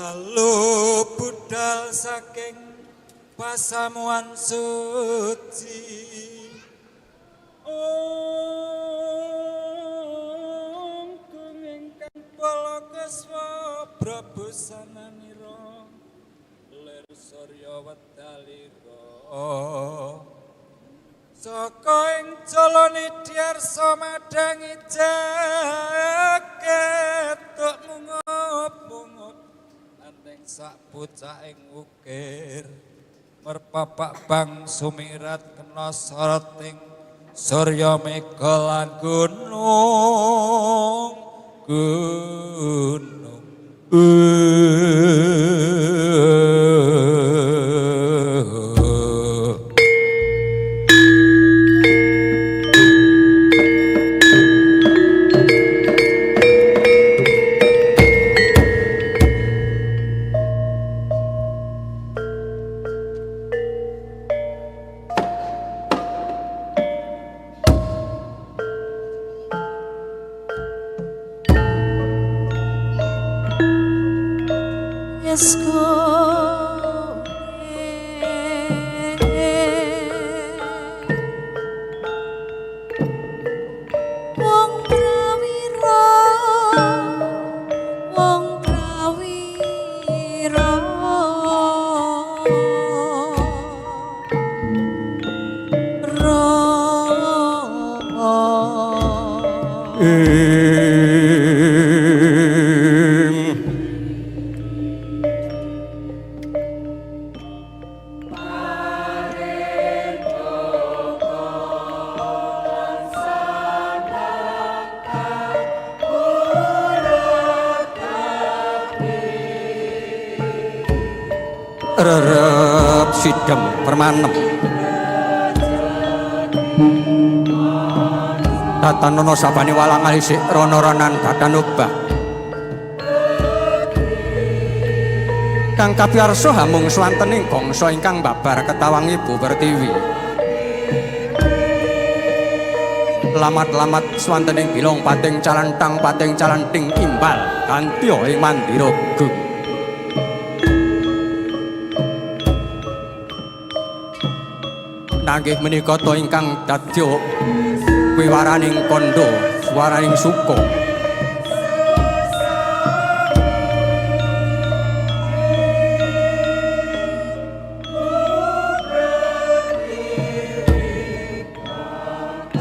Lalu budal saking pasamuan suci. Om ingkang palakaswa Prabu sananira lir surya wedalira. Saka ing caloni dyarsa madangi jaket mungup-mungup anteng sak bocah ing ukir merpapak bang sumirat kena sorot ing surya mega lan gunung rerep sidem permanem tatanono sabani walang alisik rono-ronan dadanubah kang kapiarsa hamung swantening bangsa ingkang babar ketawang Ibu Pertiwi lamat-lamat swantening bilong pating calantang pating calanting imbal kanthi ing mandira gung nanggih menika to ingkang dadya wiwaraning kandha swaraning suka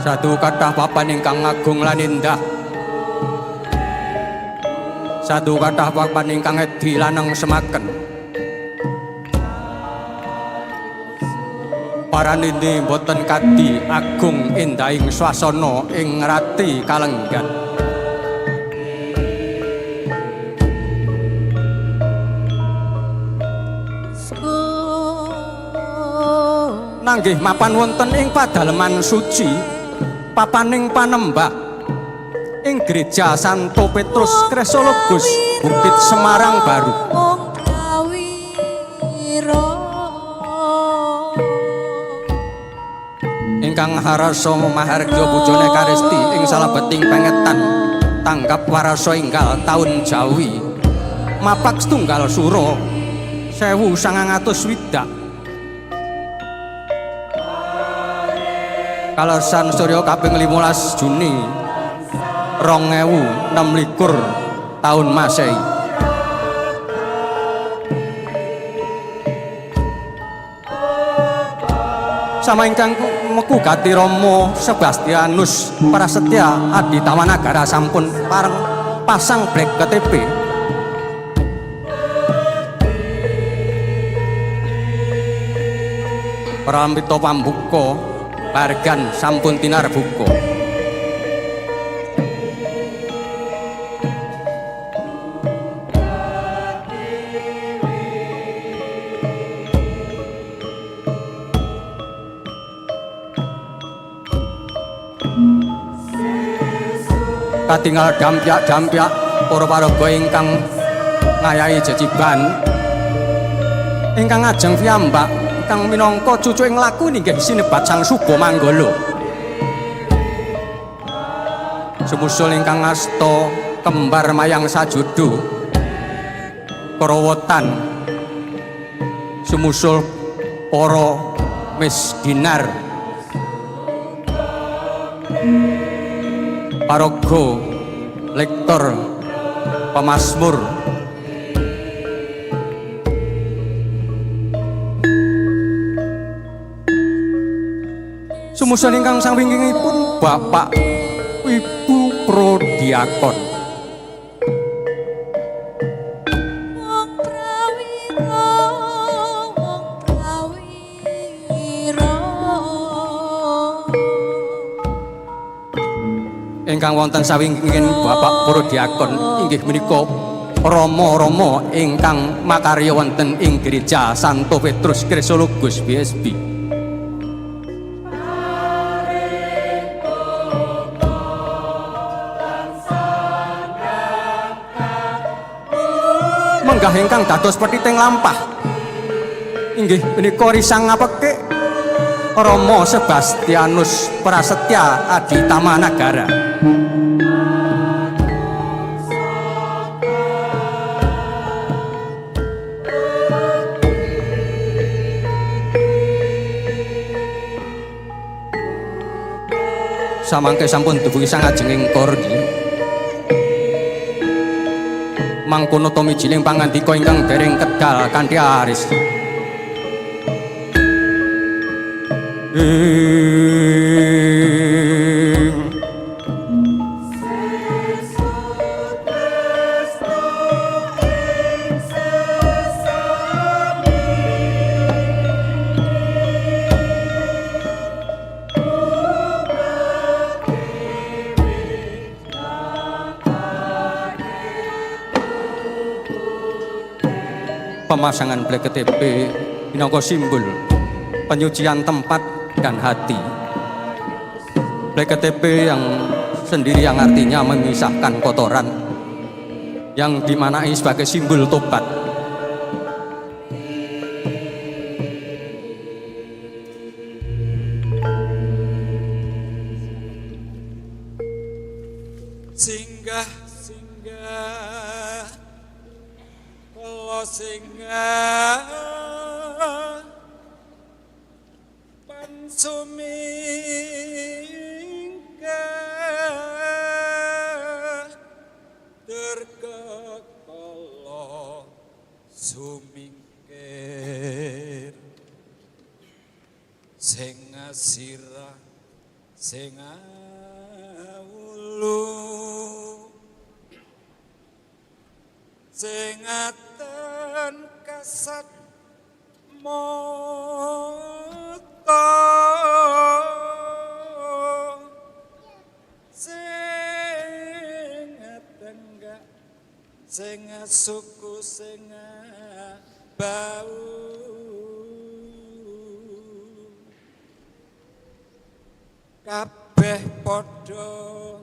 satu kathah papan ingkang agung lan indah satu kathah papan ingkang edi laneng semaken paranindi boten kadi agung endahing swasana ing rati kalenggan nanggih mapan wonten ing padaleman suci papaning panembah ing Gereja Santo Petrus Krisologus Bukit Semarang Baru ingkang harasa mahargya bojone Karisti ing salebeting pengetan tanggap warasa enggal taun Jawi mapak setunggal sura 1900 kalesan surya kaping 15 Juni 2026 taun Masehi sama ingkang meku gati Romo Sebastianus Prasetya Adi Tamanagara sampun pareng pasang blek KTP Pramita pambuka bargan sampun tinar buka katingal dampyak-dampyak para paraga ingkang ngayahi jejiban ingkang ajeng piyambak ingkang minangka cucuking laku inggih sinebat Sang Suba Manggala sumusul ingkang asta kembar mayang sajodo Karawetan sumusul para misdinar paraga lektor pemasmur sumusul ingkang sawingkingipun Bapak Ibu Prodiakon ingkang wonten sawingkinging Bapak Prodiakon inggih menika rama-rama ingkang makarya wonten ing Gereja Santo Petrus Krisologus BSB. Menggah ingkang dados petiting lampah inggih menika risang ngapeke Romo Sebastianus Prasetya Adi Tamanagara. Samangke sampun dumungi sangajenging kordi. Mangkono tomijiling pangandika ingkang dereng kedal kanthi aris. Pemasangan BKTP minangka simbol penyucian tempat dan hati. BKTP yang sendiri yang artinya memisahkan kotoran, yang dimaknai sebagai simbol tobat. Singgah singgah pansumingkah terkekala sumingkir sing sirah sing ulu sing aten kasat mata sing aten gak sing suku sing bau kabeh padha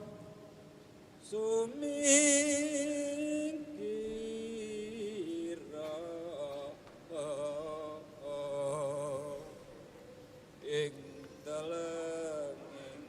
sumingkira ing dalem ing